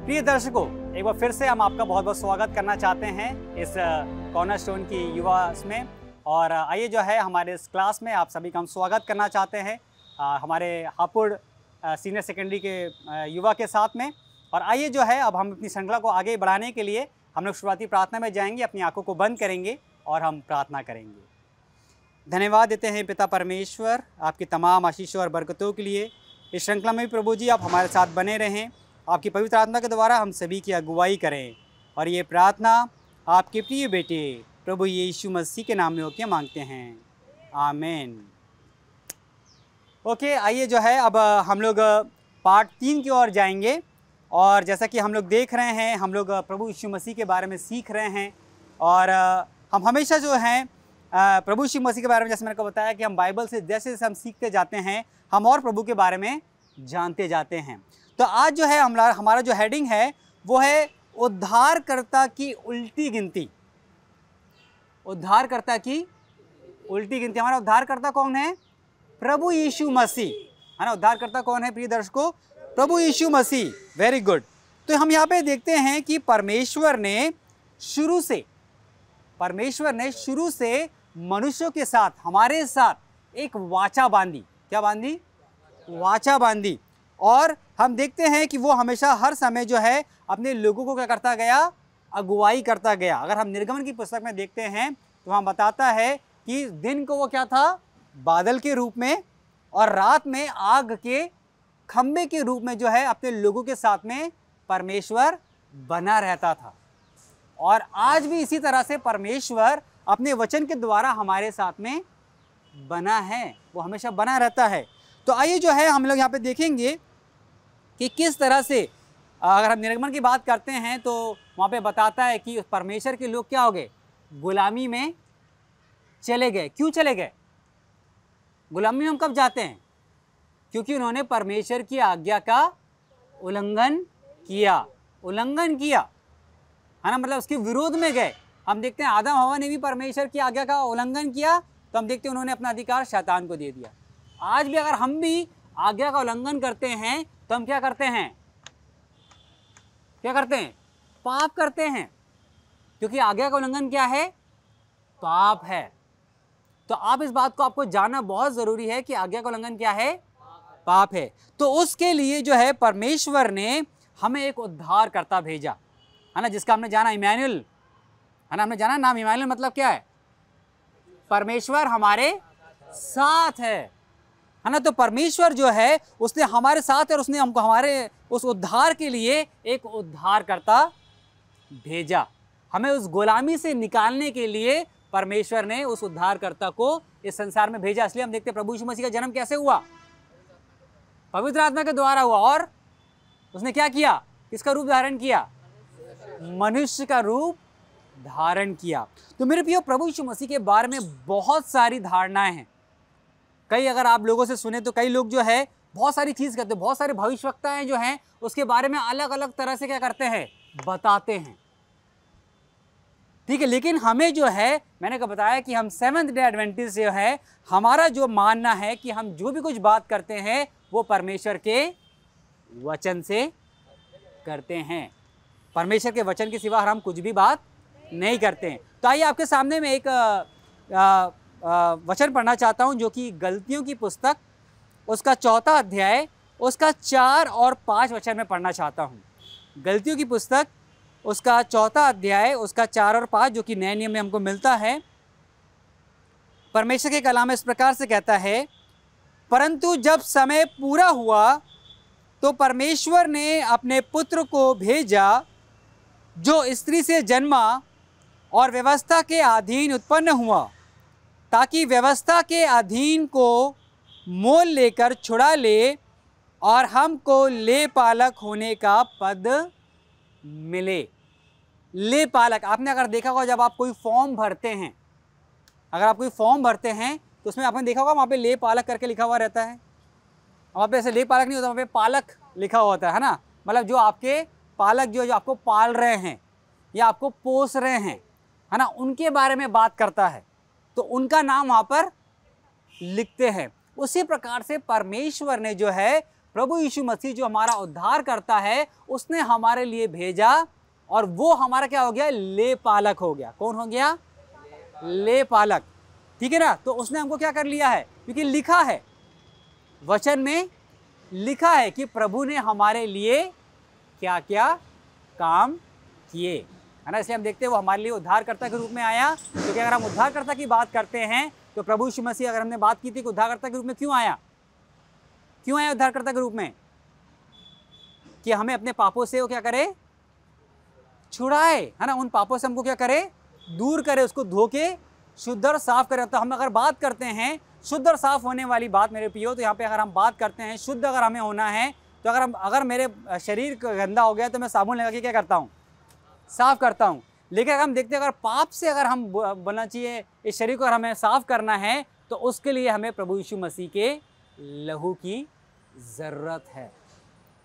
प्रिय दर्शकों, एक बार फिर से हम आपका बहुत बहुत स्वागत करना चाहते हैं इस कॉर्नरस्टोन की युवा में। और आइए जो है हमारे इस क्लास में आप सभी का हम स्वागत करना चाहते हैं हमारे हापुड़ सीनियर सेकेंडरी के युवा के साथ में। और आइए जो है अब हम अपनी श्रृंखला को आगे बढ़ाने के लिए हम लोग शुरुआती प्रार्थना में जाएंगे, अपनी आंखों को बंद करेंगे और हम प्रार्थना करेंगे। धन्यवाद देते हैं पिता परमेश्वर आपकी तमाम आशीषों और बरकतों के लिए। इस श्रृंखला में प्रभु जी आप हमारे साथ बने रहें, आपकी पवित्र आत्मा के द्वारा हम सभी की अगुवाई करें। और ये प्रार्थना आपके प्रिय बेटे प्रभु यीशु मसीह के नाम में होकर मांगते हैं, आमीन। ओके, आइए जो है अब हम लोग पार्ट 3 की ओर जाएंगे। और जैसा कि हम लोग देख रहे हैं, हम लोग प्रभु यीशु मसीह के बारे में सीख रहे हैं। और हम हमेशा जो हैं प्रभु यीशु मसीह के बारे में, जैसे मैंने को बताया कि हम बाइबल से जैसे जैसे हम सीखते जाते हैं हम और प्रभु के बारे में जानते जाते हैं। तो आज जो है हमारा जो हेडिंग है वो है उद्धारकर्ता की उल्टी गिनती। उद्धारकर्ता की उल्टी गिनती। हमारा उद्धारकर्ता कौन है? प्रभु यीशु मसीह, है ना। उद्धारकर्ता कौन है प्रिय दर्शकों? प्रभु यीशु मसीह। Very good. तो हम यहाँ पे देखते हैं कि परमेश्वर ने शुरू से मनुष्यों के साथ, हमारे साथ एक वाचा बांधी। क्या बांधी? वाचा बांधी। और हम देखते हैं कि वो हमेशा हर समय जो है अपने लोगों को क्या करता गया? अगुवाई करता गया। अगर हम निर्गमन की पुस्तक में देखते हैं तो वहाँ बताता है कि दिन को वो क्या था? बादल के रूप में, और रात में आग के खंबे के रूप में जो है अपने लोगों के साथ में परमेश्वर बना रहता था। और आज भी इसी तरह से परमेश्वर अपने वचन के द्वारा हमारे साथ में बना है, वो हमेशा बना रहता है। तो आइए जो है हम लोग यहाँ पे देखेंगे कि किस तरह से, अगर हम निर्गमन की बात करते हैं तो वहाँ पे बताता है कि परमेश्वर के लोग क्या हो गए? गुलामी में चले गए। क्यों चले गए? गुलामी में हम कब जाते हैं? क्योंकि उन्होंने परमेश्वर की आज्ञा का उल्लंघन किया, है ना। मतलब उसके विरोध में गए। हम देखते हैं आदम हवा ने भी परमेश्वर की आज्ञा का उल्लंघन किया, तो हम देखते हैं उन्होंने अपना अधिकार शैतान को दे दिया। आज भी अगर हम भी आज्ञा का उल्लंघन करते हैं तो हम क्या करते हैं? पाप करते हैं। क्योंकि आज्ञा का उल्लंघन क्या है? पाप है। तो आप इस बात को आपको जानना बहुत जरूरी है कि आज्ञा का उल्लंघन क्या है? पाप है। तो उसके लिए जो है परमेश्वर ने हमें एक उद्धारकर्ता भेजा, है ना, जिसका हमने जाना इमैनुएल, है ना। हमने जाना नाम इमैनुएल मतलब क्या है? परमेश्वर हमारे साथ है ना। तो परमेश्वर जो है उसने हमारे साथ है और उसने हमको हमारे उस उद्धार के लिए एक उद्धारकर्ता भेजा। हमें उस गुलामी से निकालने के लिए परमेश्वर ने उस उद्धारकर्ता को इस संसार में भेजा। इसलिए हम देखते हैं प्रभु यीशु मसीह का जन्म कैसे हुआ? पवित्र आत्मा के द्वारा हुआ। और उसने क्या किया? किसका रूप धारण किया? मनुष्य का रूप धारण किया। तो मेरे प्रिय, प्रभु यीशु मसीह के बारे में बहुत सारी धारणाएं हैं। कई अगर आप लोगों से सुने तो कई लोग जो है बहुत सारी चीज़ करते हैं, बहुत सारे भविष्यवक्ताएं जो हैं उसके बारे में अलग अलग तरह से क्या करते हैं? बताते हैं। ठीक है, लेकिन हमें जो है, मैंने कहा बताया कि हम सेवंथ डे एडवेंटिस्ट जो है, हमारा जो मानना है कि हम जो भी कुछ बात करते हैं वो परमेश्वर के वचन से करते हैं। परमेश्वर के वचन के सिवा हम कुछ भी बात नहीं करते हैं। तो आइए आपके सामने में एक वचन पढ़ना चाहता हूं, जो कि गलतियों की पुस्तक उसका 4 अध्याय उसका 4 और 5 वचन में पढ़ना चाहता हूं। गलतियों की पुस्तक उसका 4 अध्याय उसका 4 और 5, जो कि नए नियम में हमको मिलता है। परमेश्वर के कलाम इस प्रकार से कहता है, परंतु जब समय पूरा हुआ तो परमेश्वर ने अपने पुत्र को भेजा जो स्त्री से जन्मा और व्यवस्था के अधीन उत्पन्न हुआ, ताकि व्यवस्था के अधीन को मोल लेकर छुड़ा ले और हमको ले पालक होने का पद मिले। ले पालक, आपने अगर देखा होगा जब आप कोई फॉर्म भरते हैं, तो उसमें आपने देखा होगा वहाँ पे ले पालक करके लिखा हुआ रहता है। वहाँ पे ऐसे ले पालक नहीं होता, वहाँ पे पालक लिखा हुआ होता है ना। मतलब जो आपके पालक जो आपको पाल रहे हैं या आपको पोस रहे हैं, है ना, उनके बारे में बात करता है, तो उनका नाम वहाँ पर लिखते हैं। उसी प्रकार से परमेश्वर ने जो है प्रभु यीशु मसीह जो हमारा उद्धार करता है, उसने हमारे लिए भेजा और वो हमारा क्या हो गया, लेपालक हो गया। कौन हो गया, लेपालक, ठीक है ना। तो उसने हमको क्या कर लिया है, क्योंकि लिखा है, वचन में लिखा है कि प्रभु ने हमारे लिए क्या क्या काम किए, है ना। इसलिए हम देखते हैं वो हमारे लिए उद्धारकर्ता के रूप में आया। क्योंकि अगर हम उद्धारकर्ता की बात करते हैं तो प्रभु यीशु मसीह, अगर हमने बात की थी कि उद्धारकर्ता के रूप में क्यों आया, क्यों आया उद्धारकर्ता के रूप में, कि हमें अपने पापों से वो क्या करे, छुड़ाए, है ना। उन पापों से हमको क्या करे, दूर करे, उसको धो के शुद्ध और साफ करे। तो हम अगर बात करते हैं शुद्ध और साफ होने वाली बात मेरे प्रियो, तो यहाँ पे अगर हम बात करते हैं शुद्ध अगर हमें होना है, तो अगर मेरे शरीर गंदा हो गया तो मैं साबुन लगा के क्या करता हूँ, साफ करता हूँ। लेकिन अगर हम देखते हैं अगर पाप से अगर हम बोलना चाहिए इस शरीर को अगर हमें साफ करना है, तो उसके लिए हमें प्रभु यीशु मसीह के लहू की ज़रूरत है।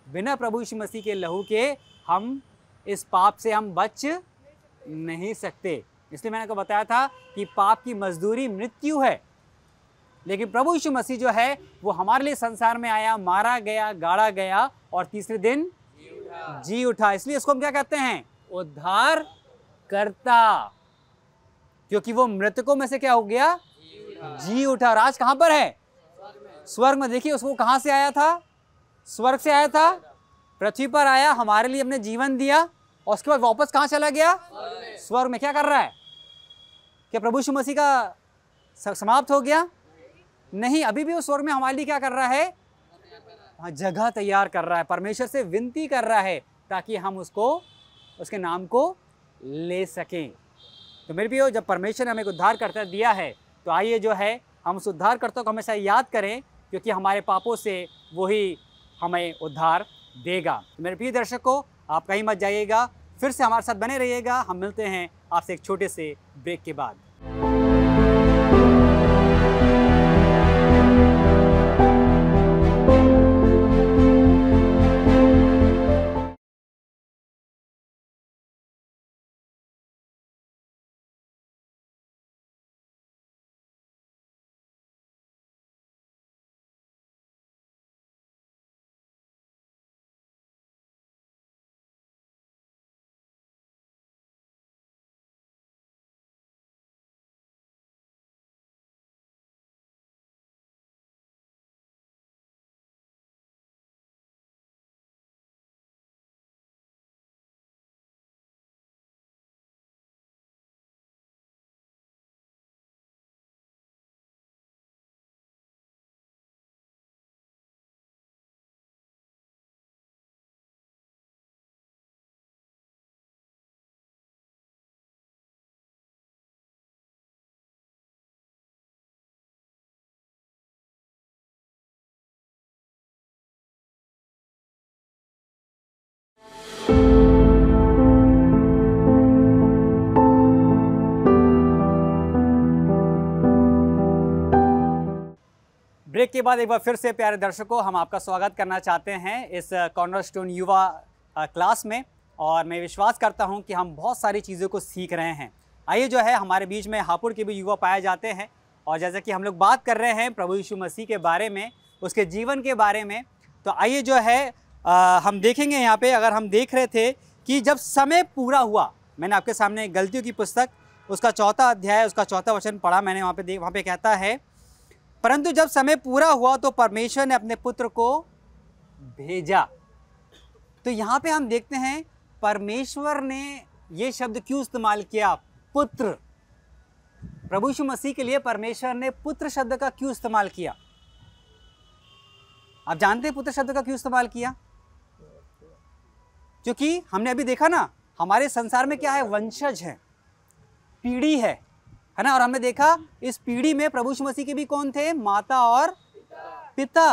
बिना प्रभु यीशु मसीह के लहू के हम इस पाप से हम बच नहीं सकते। इसलिए मैंने आपको बताया था कि पाप की मजदूरी मृत्यु है, लेकिन प्रभु यीशु मसीह जो है वो हमारे लिए संसार में आया, मारा गया, गाड़ा गया और तीसरे दिन जी उठा। इसलिए इसको हम क्या कहते हैं, उद्धार करता, क्योंकि वो मृतकों में से क्या हो गया, जी उठा। राज कहां पर है, स्वर्ग में। देखिए उसको कहां से आया था, स्वर्ग से आया था, पृथ्वी पर आया, हमारे लिए अपने जीवन दिया और उसके बाद वापस कहां चला गया, स्वर्ग में। क्या कर रहा है, क्या प्रभु यीशु मसीह का समाप्त हो गया, नहीं, अभी भी उस स्वर्ग में हमारे लिए क्या कर रहा है, जगह तैयार कर रहा है। परमेश्वर से विनती कर रहा है ताकि हम उसको, उसके नाम को ले सकें। तो मेरे प्रियो, जब परमेश्वर ने हमें उद्धार करता दिया है, तो आइए जो है हम उस उद्धारकर्ता को हमेशा याद करें, क्योंकि हमारे पापों से वही हमें उद्धार देगा। तो मेरे प्रिय दर्शकों, आप कहीं मत जाइएगा, फिर से हमारे साथ बने रहिएगा। हम मिलते हैं आपसे एक छोटे से ब्रेक के बाद। ब्रेक के बाद एक बार फिर से प्यारे दर्शकों, हम आपका स्वागत करना चाहते हैं इस कॉर्नरस्टोन युवा क्लास में। और मैं विश्वास करता हूं कि हम बहुत सारी चीज़ों को सीख रहे हैं। आइए जो है, हमारे बीच में हापुड़ के भी युवा पाए जाते हैं, और जैसे कि हम लोग बात कर रहे हैं प्रभु यीशु मसीह के बारे में, उसके जीवन के बारे में, तो आइए जो है हम देखेंगे यहाँ पे। अगर हम देख रहे थे कि जब समय पूरा हुआ, मैंने आपके सामने गलतियों की पुस्तक उसका 4 अध्याय उसका 4 वचन पढ़ा मैंने। वहाँ पे कहता है, परंतु जब समय पूरा हुआ तो परमेश्वर ने अपने पुत्र को भेजा। तो यहाँ पे हम देखते हैं परमेश्वर ने ये शब्द क्यों इस्तेमाल किया, पुत्र। प्रभु यीशु मसीह के लिए परमेश्वर ने पुत्र शब्द का क्यों इस्तेमाल किया? आप जानते हैं पुत्र शब्द का क्यों इस्तेमाल किया? क्योंकि हमने अभी देखा ना, हमारे संसार में क्या है, वंशज है, पीढ़ी है ना। और हमने देखा इस पीढ़ी में प्रभु यीशु मसीह के भी कौन थे, माता और पिता,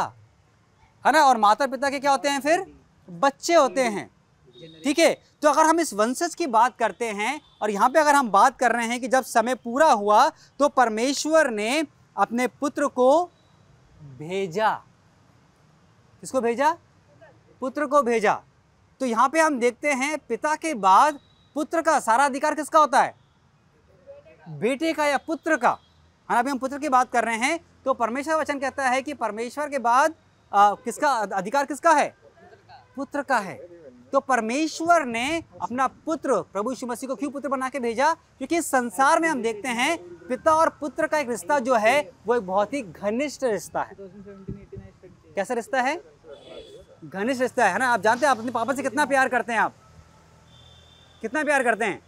है ना। और माता पिता के क्या होते हैं, फिर बच्चे होते हैं, ठीक है। तो अगर हम इस वंशज की बात करते हैं, और यहाँ पे अगर हम बात कर रहे हैं कि जब समय पूरा हुआ तो परमेश्वर ने अपने पुत्र को भेजा। किसको भेजा? पुत्र को भेजा। तो यहाँ पे हम देखते हैं पिता के बाद पुत्र का सारा अधिकार किसका होता है? बेटे का या पुत्र का, है ना। अभी हम पुत्र की बात कर रहे हैं, तो परमेश्वर वचन कहता है कि परमेश्वर के बाद किसका अधिकार किसका है? पुत्र का है। तो परमेश्वर ने अपना पुत्र प्रभु यीशु मसीह को क्यों पुत्र बना के भेजा? क्योंकि इस संसार में हम देखते हैं पिता और पुत्र का एक रिश्ता जो है वो एक बहुत ही घनिष्ठ रिश्ता है। कैसा रिश्ता है? घनिष्ठ रिश्ता है ना। आप जानते हैं आप अपने पापा से कितना प्यार करते हैं? आप कितना प्यार करते हैं?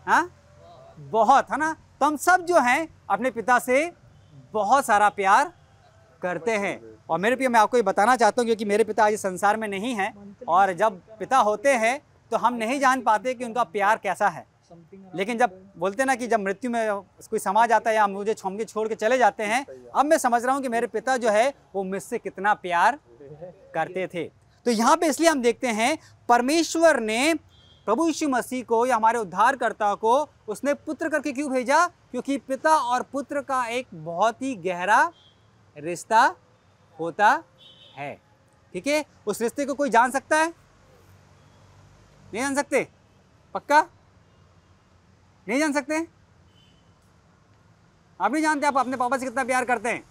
हाँ, बहुत, है ना। तो हम सब जो हैं अपने पिता से बहुत सारा प्यार करते हैं। और मेरे प्रिय, मैं आपको ये बताना चाहता हूँ क्योंकि मेरे पिता आज संसार में नहीं हैं, और जब पिता होते हैं तो हम नहीं जान पाते कि उनका प्यार कैसा है। लेकिन जब बोलते ना कि जब मृत्यु में कोई समा जाता है या मुझे छोड़ के चले जाते हैं, अब मैं समझ रहा हूँ कि मेरे पिता जो है वो मुझसे कितना प्यार करते थे। तो यहाँ पे इसलिए हम देखते हैं परमेश्वर ने प्रभु यीशु मसीह को या हमारे उद्धारकर्ता को उसने पुत्र करके क्यों भेजा? क्योंकि पिता और पुत्र का एक बहुत ही गहरा रिश्ता होता है। ठीक है, उस रिश्ते को कोई जान सकता है? नहीं जान सकते? पक्का नहीं जान सकते? आप नहीं जानते आप अपने पापा से कितना प्यार करते हैं?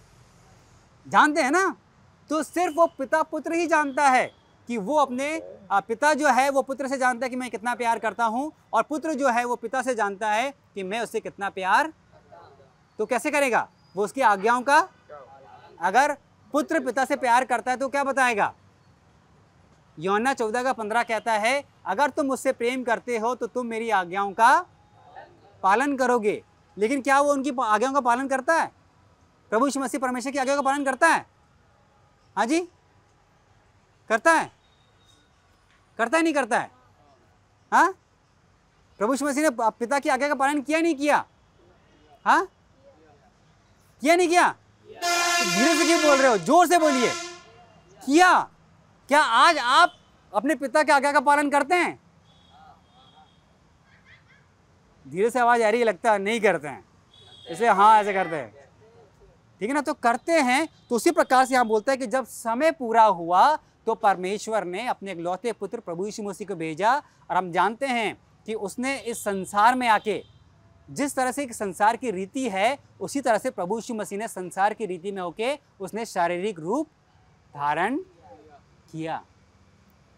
जानते हैं ना। तो सिर्फ वो पिता पुत्र ही जानता है कि वो अपने पिता जो है वो पुत्र से जानता है कि मैं कितना प्यार करता हूं, और पुत्र जो है वो पिता से जानता है कि मैं उससे कितना प्यार। तो कैसे करेगा वो? उसकी आज्ञाओं का। अगर पुत्र पिता से प्यार करता है तो क्या बताएगा? यूहन्ना 14:15 कहता है, अगर तुम मुझसे प्रेम करते हो तो तुम मेरी आज्ञाओं का पालन करोगे। लेकिन क्या वो उनकी आज्ञाओं का पालन करता है? प्रभु यीशु मसीह परमेश्वर की आज्ञा का पालन करता है? हाँ जी, करता है? करता है नहीं करता है? हाँ, प्रभु यीशु मसीह ने पिता की आज्ञा का पालन किया नहीं किया? हाँ, किया नहीं किया? तो धीरे से क्यों बोल रहे हो? जोर से बोलिए। किया। क्या आज आप अपने पिता की आज्ञा का पालन करते हैं? धीरे से आवाज आ रही है, लगता है नहीं करते हैं। इसे हाँ ऐसे करते हैं, ठीक है ना। तो करते हैं। तो उसी प्रकार से यहाँ बोलता है कि जब समय पूरा हुआ तो परमेश्वर ने अपने इकलौते पुत्र प्रभु यीशु मसीह को भेजा। और हम जानते हैं कि उसने इस संसार में आके जिस तरह से एक संसार की रीति है उसी तरह से प्रभु यीशु मसीह ने संसार की रीति में होके उसने शारीरिक रूप धारण किया।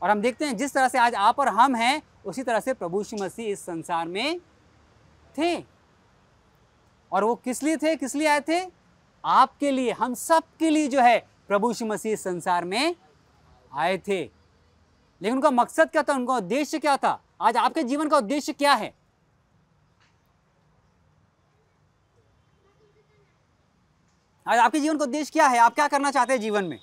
और हम देखते हैं जिस तरह से आज आप और हम हैं उसी तरह से प्रभु यीशु मसीह इस संसार में थे। और वो किस लिए थे? किस लिए आए थे? आपके लिए, हम सब के लिए जो है प्रभु यीशु मसीह इस संसार में आए थे। लेकिन उनका मकसद क्या था? उनका उद्देश्य क्या था? आज आपके जीवन का उद्देश्य क्या है? आज आपके जीवन का उद्देश्य क्या है? आप क्या करना चाहते हैं जीवन में?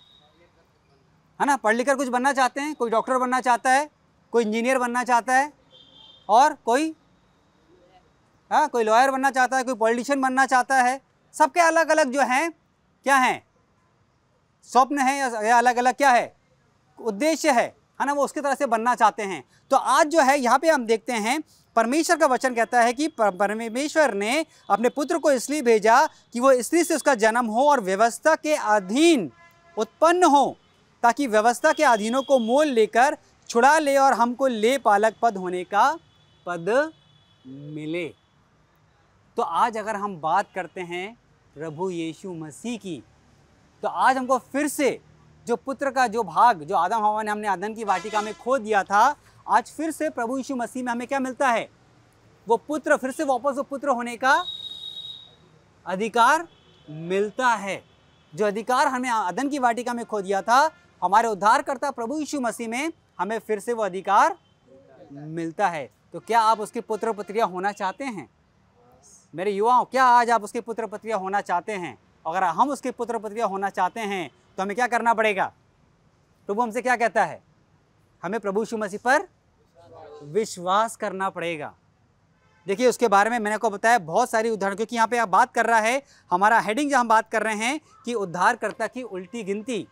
है ना, पढ़ लिखकर कुछ बनना चाहते हैं, कोई डॉक्टर बनना चाहता है, कोई इंजीनियर बनना चाहता है, और कोई कोई लॉयर बनना चाहता है, कोई पॉलिटिशियन बनना चाहता है। सबके अलग अलग जो हैं क्या हैं? स्वप्न है या अलग अलग क्या है? उद्देश्य है ना। वो उसकी तरह से बनना चाहते हैं। तो आज जो है यहाँ पे हम देखते हैं परमेश्वर का वचन कहता है कि परमेश्वर ने अपने पुत्र को इसलिए भेजा कि वो स्त्री से उसका जन्म हो और व्यवस्था के अधीन उत्पन्न हो, ताकि व्यवस्था के अधीनों को मोल लेकर छुड़ा ले और हमको ले पालक पद होने का पद मिले। तो आज अगर हम बात करते हैं प्रभु यीशु मसीह की, तो आज हमको फिर से जो पुत्र का जो भाग जो आदम हवा ने हमने आदम की वाटिका में खो दिया था, आज फिर से प्रभु यीशु मसीह में हमें क्या मिलता है? वो पुत्र, फिर से वापस वो पुत्र होने का अधिकार मिलता है। जो अधिकार हमें आदम की वाटिका में खो दिया था, हमारे उद्धारकर्ता प्रभु यीशु मसीह में हमें फिर से वो अधिकार मिलता है। तो क्या आप उसके पुत्र पुत्रियां होना चाहते हैं? मेरे युवाओं, क्या आज आप उसके पुत्र पुत्रियां होना चाहते हैं? अगर हम उसके पुत्र पुत्रियां होना चाहते हैं तो हमें क्या करना पड़ेगा? प्रभु हमसे क्या कहता है? हमें प्रभु यीशु मसीह पर विश्वास करना पड़ेगा। देखिए उसके बारे में मैंने आपको बताया बहुत सारी उदाहरण, क्योंकि यहाँ पे आप बात कर रहा है, हमारा हेडिंग जो हम बात कर रहे हैं कि उद्धारकर्ता की उल्टी गिनती।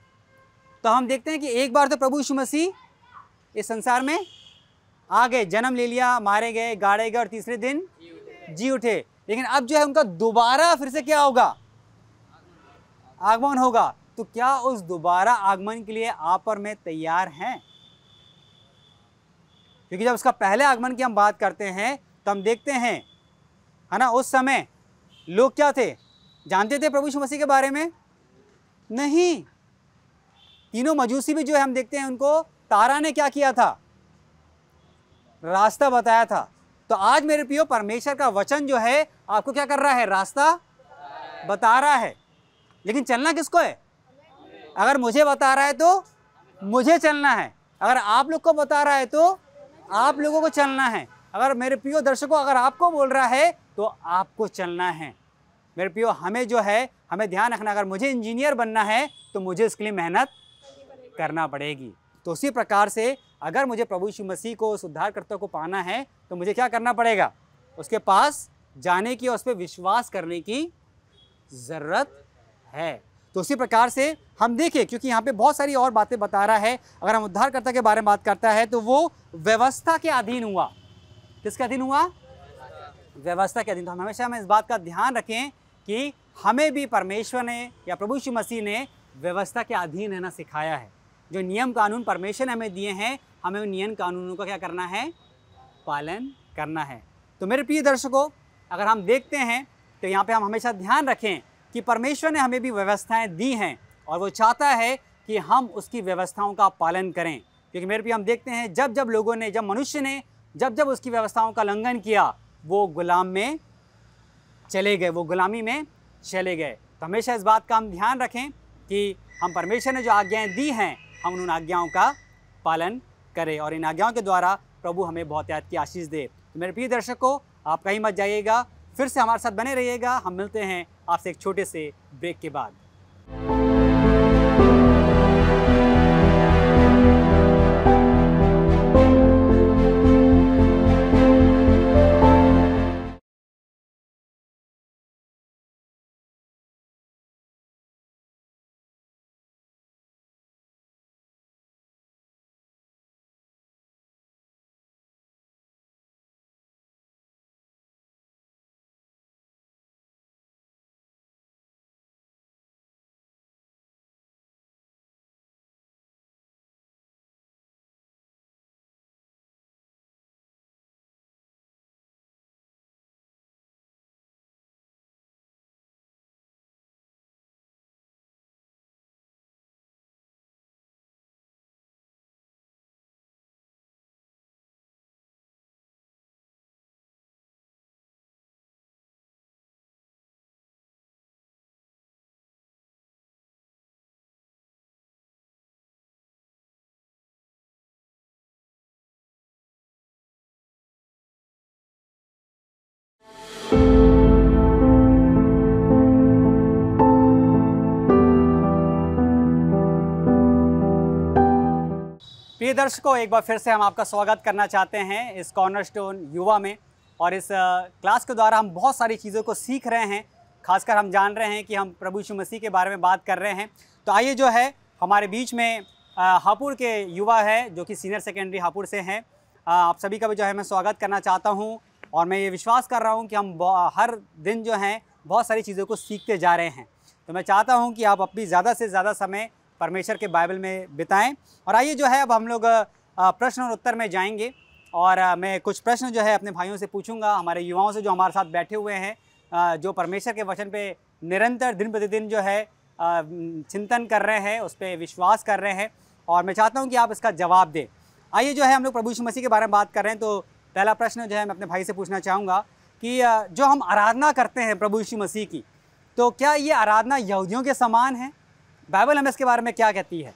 तो हम देखते हैं कि एक बार तो प्रभु यीशु मसीह इस संसार में आ गए, जन्म ले लिया, मारे गए, गाड़े गए और तीसरे दिन जी उठे। लेकिन अब जो है उनका दोबारा फिर से क्या होगा? आगमन होगा। तो क्या उस दोबारा आगमन के लिए आप और मैं तैयार हैं? क्योंकि जब उसका पहले आगमन की हम बात करते हैं तो हम देखते हैं, है ना, उस समय लोग क्या थे? जानते थे प्रभु यीशु मसीह के बारे में? नहीं। तीनों मजूसी भी जो है हम देखते हैं उनको तारा ने क्या किया था, रास्ता बताया था। तो आज मेरे प्रियो परमेश्वर का वचन जो है आपको क्या कर रहा है, रास्ता बता रहा है। लेकिन चलना किसको है? अगर मुझे बता रहा है तो मुझे चलना है, अगर आप लोग को बता रहा है तो आप लोगों को चलना है, अगर मेरे प्रियो दर्शकों अगर आपको बोल रहा है तो आपको चलना है। मेरे प्रियो हमें जो है हमें ध्यान रखना, अगर मुझे इंजीनियर बनना है तो मुझे इसके लिए मेहनत करना पड़ेगी। तो उसी प्रकार से अगर मुझे प्रभु यीशु मसीह को, उस उद्धारकर्ता को पाना है तो मुझे क्या करना पड़ेगा, उसके पास जाने की और उस पर विश्वास करने की ज़रूरत है। तो उसी प्रकार से हम देखें, क्योंकि यहाँ पे बहुत सारी और बातें बता रहा है। अगर हम उद्धारकर्ता के बारे में बात करता है तो वो व्यवस्था के अधीन हुआ। किसके अधीन हुआ? व्यवस्था के अधीन। तो हम हमेशा इस बात का ध्यान रखें कि हमें भी परमेश्वर ने या प्रभु यीशु मसीह ने व्यवस्था के अधीन रहना सिखाया है। जो नियम कानून परमेश्वर ने हमें दिए हैं, हमें उन नियम कानूनों का क्या करना है, पालन करना है। तो मेरे प्रिय दर्शकों, अगर हम देखते हैं तो यहाँ पे हम हमेशा ध्यान रखें कि परमेश्वर ने हमें भी व्यवस्थाएं दी हैं और वो चाहता है कि हम उसकी व्यवस्थाओं का पालन करें। क्योंकि मेरे प्रिय हम देखते हैं जब मनुष्य ने जब उसकी व्यवस्थाओं का उल्लंघन किया, वो गुलाम में चले गए, वो गुलामी में चले गए। तो हमेशा इस बात का हम ध्यान रखें कि हम परमेश्वर ने जो आज्ञाएं दी हैं हम उन आज्ञाओं का पालन करें और इन आज्ञाओं के द्वारा प्रभु हमें बहुतायत की आशीष दे। तो मेरे प्रिय दर्शकों, आप कहीं मत जाइएगा, फिर से हमारे साथ बने रहिएगा। हम मिलते हैं आपसे एक छोटे से ब्रेक के बाद। प्रिय दर्शकों, एक बार फिर से हम आपका स्वागत करना चाहते हैं इस कॉर्नरस्टोन युवा में। और इस क्लास के द्वारा हम बहुत सारी चीज़ों को सीख रहे हैं। खासकर हम जान रहे हैं कि हम प्रभु यीशु मसीह के बारे में बात कर रहे हैं। तो आइए जो है हमारे बीच में हापुड़ के युवा है जो कि सीनियर सेकेंडरी हापुड़ से हैं। आप सभी का भी जो है मैं स्वागत करना चाहता हूँ और मैं ये विश्वास कर रहा हूँ कि हम हर दिन जो हैं बहुत सारी चीज़ों को सीखते जा रहे हैं। तो मैं चाहता हूँ कि आप अपनी ज़्यादा से ज़्यादा समय परमेश्वर के बाइबल में बिताएं। और आइए जो है अब हम लोग प्रश्न और उत्तर में जाएंगे और मैं कुछ प्रश्न जो है अपने भाइयों से पूछूंगा, हमारे युवाओं से जो हमारे साथ बैठे हुए हैं, जो परमेश्वर के वचन पे निरंतर दिन प्रतिदिन जो है चिंतन कर रहे हैं, उस पर विश्वास कर रहे हैं और मैं चाहता हूं कि आप इसका जवाब दें। आइए जो है हम लोग प्रभु यीशु मसीह के बारे में बात कर रहे हैं। तो पहला प्रश्न जो है मैं अपने भाई से पूछना चाहूँगा कि जो हम आराधना करते हैं प्रभु यीशु मसीह की, तो क्या ये आराधना यहूदियों के समान है? बाइबल हमें इसके बारे में क्या कहती है?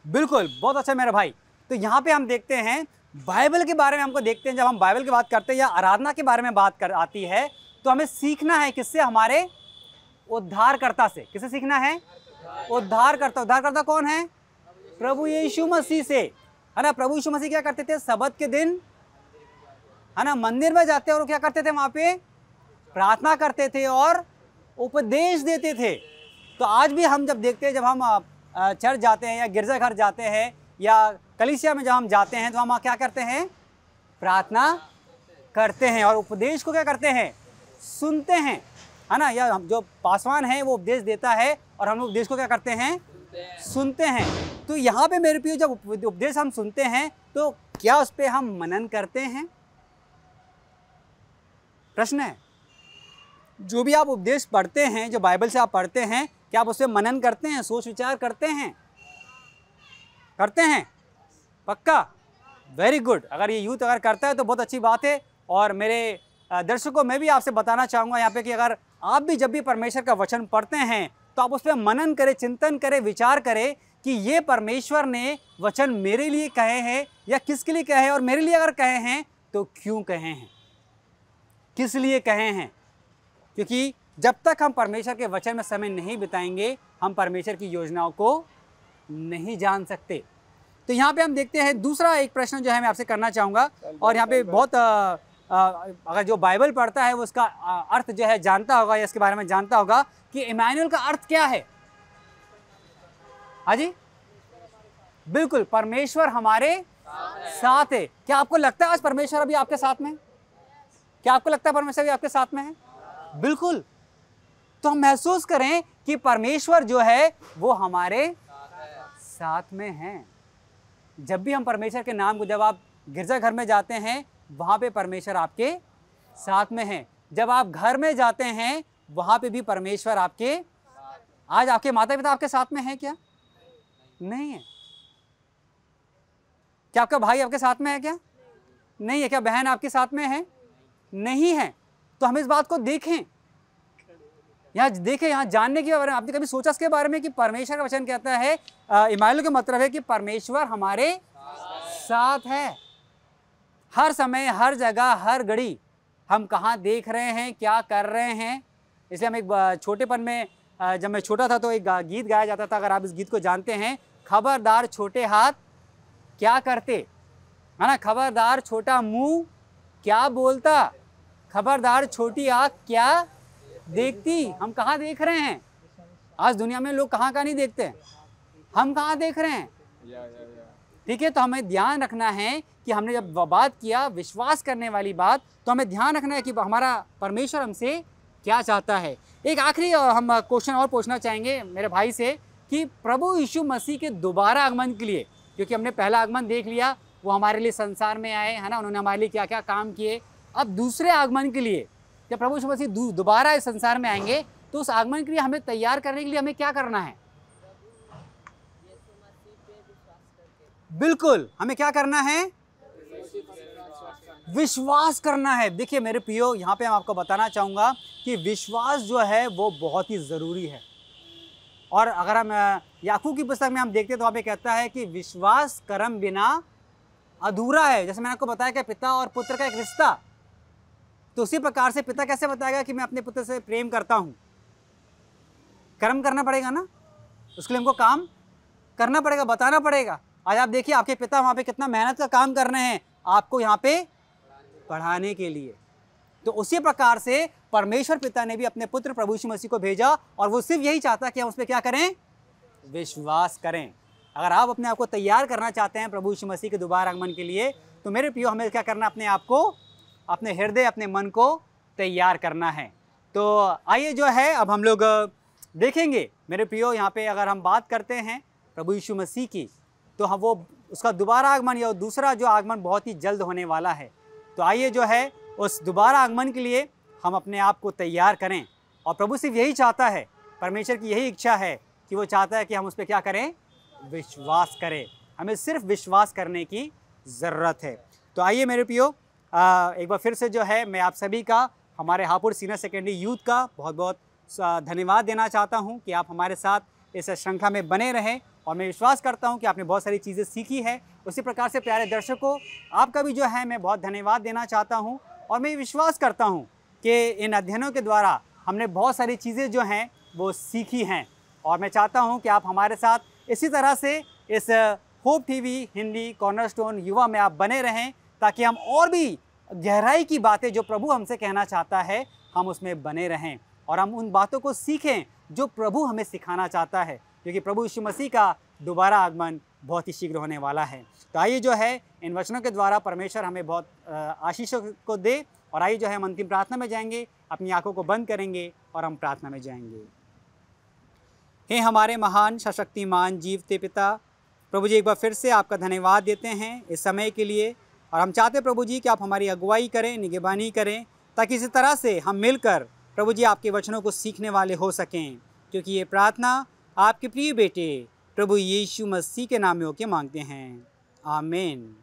बिल्कुल, बहुत अच्छा मेरा भाई। तो यहाँ पे हम देखते हैं बाइबल के बारे में, हमको देखते हैं जब हम बाइबल की बात करते हैं या आराधना के बारे में बात आती है तो हमें सीखना है किससे? हमारे उद्धारकर्ता से। किससे सीखना है? उद्धारकर्ता। उद्धारकर्ता कौन है? प्रभु यीशु मसीह से, है ना। प्रभु यीशु मसीह क्या करते थे? सबत के दिन, है ना, मंदिर में जाते और क्या करते थे? वहाँ पे प्रार्थना करते थे और उपदेश देते थे। तो आज भी हम जब देखते हैं, जब हम चर्च जाते हैं या गिरजाघर जाते हैं या कलीसिया में जब हम जाते हैं तो हम क्या करते हैं? प्रार्थना करते हैं और उपदेश को क्या करते हैं? सुनते हैं, है ना। या जो पासवान है वो उपदेश देता है और हम उपदेश को क्या करते हैं? सुनते हैं। तो यहाँ पे मेरे प्रिय, जब उपदेश हम सुनते हैं तो क्या उस पर हम मनन करते हैं? प्रश्न है। जो भी आप उपदेश पढ़ते हैं, जो बाइबल से आप पढ़ते हैं, क्या आप उस पर मनन करते हैं, सोच विचार करते हैं? करते हैं? पक्का? Very good. अगर ये यूथ अगर करता है तो बहुत अच्छी बात है। और मेरे दर्शकों, मैं भी आपसे बताना चाहूँगा यहाँ पे कि अगर आप भी जब भी परमेश्वर का वचन पढ़ते हैं तो आप उस पर मनन करें, चिंतन करें, विचार करें कि ये परमेश्वर ने वचन मेरे लिए कहे हैं या किसके लिए कहे हैं, और मेरे लिए अगर कहे हैं तो क्यों कहे हैं, किस लिए कहे हैं। क्योंकि जब तक हम परमेश्वर के वचन में समय नहीं बिताएंगे, हम परमेश्वर की योजनाओं को नहीं जान सकते। तो यहाँ पे हम देखते हैं दूसरा एक प्रश्न जो है मैं आपसे करना चाहूँगा, और यहाँ पे बहुत अगर जो बाइबल पढ़ता है वो उसका अर्थ जो है जानता होगा या इसके बारे में जानता होगा कि इमैनुअल का अर्थ क्या है। हाँ जी, बिल्कुल, परमेश्वर हमारे साथ है। क्या आपको लगता है आज परमेश्वर अभी आपके साथ में है? क्या आपको लगता है परमेश्वर अभी आपके साथ में है? बिल्कुल। तो हम महसूस करें कि परमेश्वर जो है वो हमारे साथ में है। जब भी हम परमेश्वर के नाम को, जब आप गिरजाघर में जाते हैं वहाँ पे परमेश्वर आपके साथ में है। जब आप घर में जाते हैं वहाँ पे भी परमेश्वर आपके, आज आपके माता पिता आपके साथ में है क्या? नहीं है। क्या आपका भाई आपके साथ में है क्या? नहीं है। क्या बहन आपके साथ में है? नहीं है। तो हम इस बात को देखें, यहाँ देखें, यहाँ जानने के बारे में आपने कभी सोचा इसके बारे में कि परमेश्वर का वचन कहता है, इमानुएल का मतलब है कि परमेश्वर हमारे साथ है। हर समय, हर जगह, हर घड़ी हम कहाँ देख रहे हैं, क्या कर रहे हैं। इसलिए हम एक छोटेपन में, जब मैं छोटा था तो एक गीत गाया जाता था, अगर आप इस गीत को जानते हैं, खबरदार छोटे हाथ क्या करते, है ना, खबरदार छोटा मुंह क्या बोलता, खबरदार छोटी आँख क्या देखती। हम कहाँ देख रहे हैं? आज दुनिया में लोग कहाँ नहीं देखते, हम कहाँ देख रहे हैं? ठीक है, तो हमें ध्यान रखना है कि हमने जब बात किया विश्वास करने वाली बात, तो हमें ध्यान रखना है कि हमारा परमेश्वर हमसे क्या चाहता है। एक आखिरी हम क्वेश्चन और पूछना चाहेंगे मेरे भाई से कि प्रभु यीशु मसीह के दोबारा आगमन के लिए, क्योंकि हमने पहला आगमन देख लिया, वो हमारे लिए संसार में आए, है ना, उन्होंने हमारे लिए क्या क्या काम किए। अब दूसरे आगमन के लिए जब प्रभु यीशु मसीह दोबारा इस संसार में आएंगे तो उस आगमन के लिए हमें तैयार करने के लिए हमें क्या करना है? बिल्कुल, हमें क्या करना है? विश्वास करना है। देखिए मेरे प्रियो, यहाँ पे मैं आपको बताना चाहूँगा कि विश्वास जो है वो बहुत ही ज़रूरी है। और अगर हम याकूब की पुस्तक में हम देखते हैं तो वहाँ पे कहता है कि विश्वास कर्म बिना अधूरा है। जैसे मैंने आपको बताया कि पिता और पुत्र का एक रिश्ता, तो उसी प्रकार से पिता कैसे बताएगा कि मैं अपने पुत्र से प्रेम करता हूँ? कर्म करना पड़ेगा ना, उसके लिए हमको काम करना पड़ेगा, बताना पड़ेगा। आज आप देखिए आपके पिता वहाँ पे कितना मेहनत का काम कर रहे हैं आपको यहाँ पे पढ़ाने के लिए। तो उसी प्रकार से परमेश्वर पिता ने भी अपने पुत्र प्रभु यीशु मसीह को भेजा, और वो सिर्फ यही चाहता कि हम उस पर क्या करें? विश्वास करें। अगर आप अपने आप को तैयार करना चाहते हैं प्रभु यीशु मसीह के दोबारा आगमन के लिए, तो मेरे प्रियो हमें क्या करना? अपने आप को, अपने हृदय, अपने मन को तैयार करना है। तो आइए जो है अब हम लोग देखेंगे मेरे प्रियो, यहाँ पे अगर हम बात करते हैं प्रभु यीशु मसीह की, तो हम वो उसका दोबारा आगमन या दूसरा जो आगमन बहुत ही जल्द होने वाला है। तो आइए जो है उस दोबारा आगमन के लिए हम अपने आप को तैयार करें। और प्रभु सिर्फ यही चाहता है, परमेश्वर की यही इच्छा है कि वो चाहता है कि हम उस पर क्या करें? विश्वास करें। हमें सिर्फ विश्वास करने की ज़रूरत है। तो आइए मेरे प्रियो, एक बार फिर से जो है मैं आप सभी का, हमारे हापुड़ सीनियर सेकेंडरी यूथ का बहुत बहुत धन्यवाद देना चाहता हूं कि आप हमारे साथ इस श्रृंखला में बने रहें। और मैं विश्वास करता हूं कि आपने बहुत सारी चीज़ें सीखी है। उसी प्रकार से प्यारे दर्शकों, आपका भी जो है मैं बहुत धन्यवाद देना चाहता हूं। और मैं विश्वास करता हूं कि इन अध्ययनों के द्वारा हमने बहुत सारी चीज़ें जो हैं वो सीखी हैं। और मैं चाहता हूं कि आप हमारे साथ इसी तरह से इस होप टीवी हिंदी कॉर्नरस्टोन युवा में आप बने रहें, ताकि हम और भी गहराई की बातें जो प्रभु हमसे कहना चाहता है हम उसमें बने रहें, और हम उन बातों को सीखें जो प्रभु हमें सिखाना चाहता है, क्योंकि प्रभु यीशु मसीह का दोबारा आगमन बहुत ही शीघ्र होने वाला है। तो आइए जो है इन वचनों के द्वारा परमेश्वर हमें बहुत आशीषों को दे। और आइए जो है हम अंतिम प्रार्थना में जाएंगे, अपनी आंखों को बंद करेंगे और हम प्रार्थना में जाएंगे। हे हमारे महान सशक्तिमान जीवते पिता, प्रभु जी एक बार फिर से आपका धन्यवाद देते हैं इस समय के लिए। और हम चाहते प्रभु जी कि आप हमारी अगुवाई करें, निगरानी करें, ताकि इसी तरह से हम मिलकर प्रभु जी आपके वचनों को सीखने वाले हो सकें, क्योंकि ये प्रार्थना आपके प्रिय बेटे प्रभु यीशु मसीह के नाम में होके मांगते हैं, आमीन।